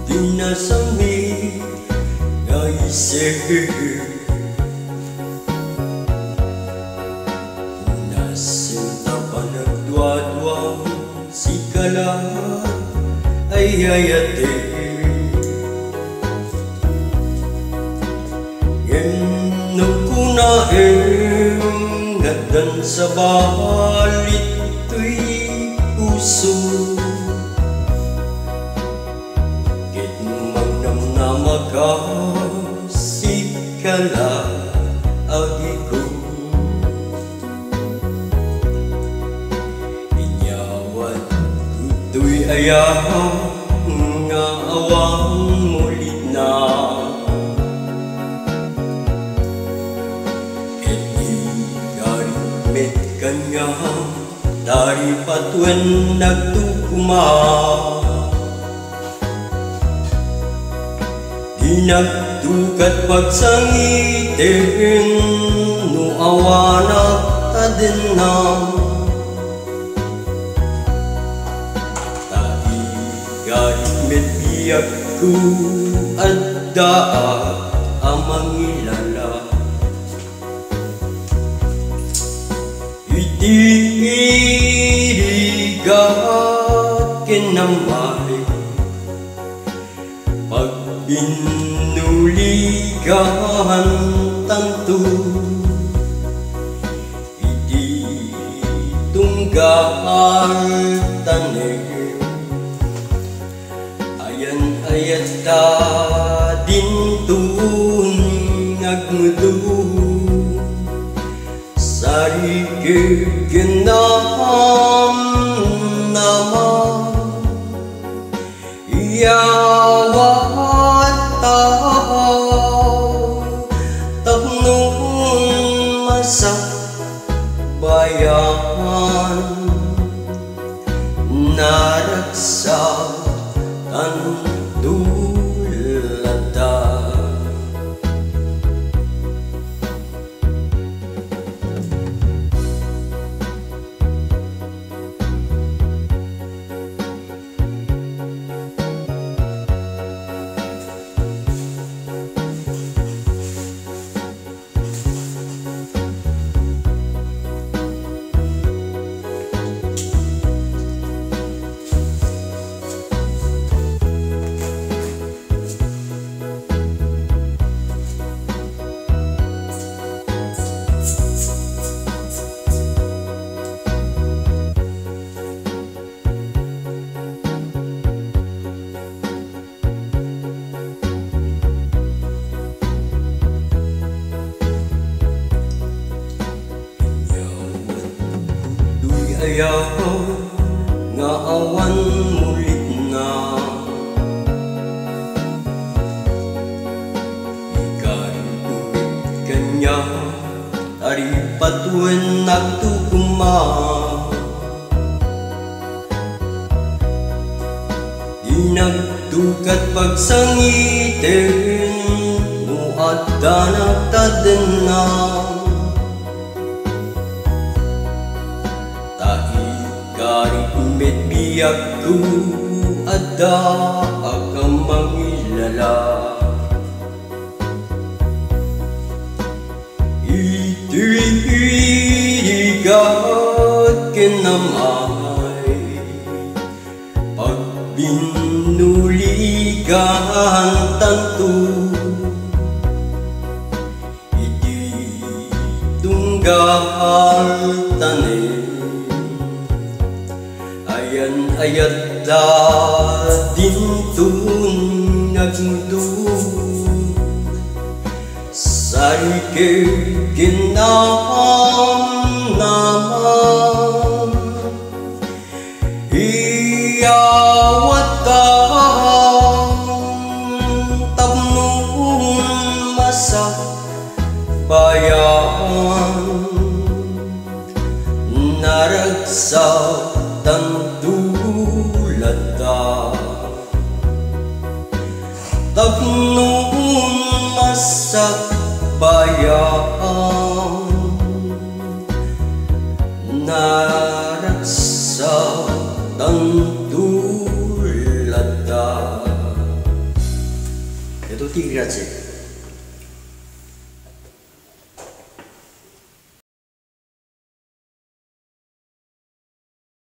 dinasami naisip nasinta pa nagdwadwang si kala ay ayate ngenong kunaeng nadan sa balit to'y puso si kala agi ko inyawat to'y ayaw nga awang mulit na ikarimit kanya dari patuen nagtukuma nagdukat pagsangitin no awanak tadinam taigaymet biyak ku adda amang ilala itigat kinamay binuligan tanto iti tunggal tanig ayan ayat ta dintun ngagmudu sarigig genam nama yawa sa bayan naraksa tandulata ayaw nga awan mulit na ikaripumit kanya ari patuen nagtukuma di nagdukat pagsangitin no adda nagtadenang met biyak ku ada akang mangilala itiigat kinamay pagbinuligan tanto iti tunggal tanim ayat da dintun nagmudu sarigig ginam naman iyawat ka tabnun masa bayan naragsa tandulata tabnun masak bayaan naraksa tandulata ঠিক আছে।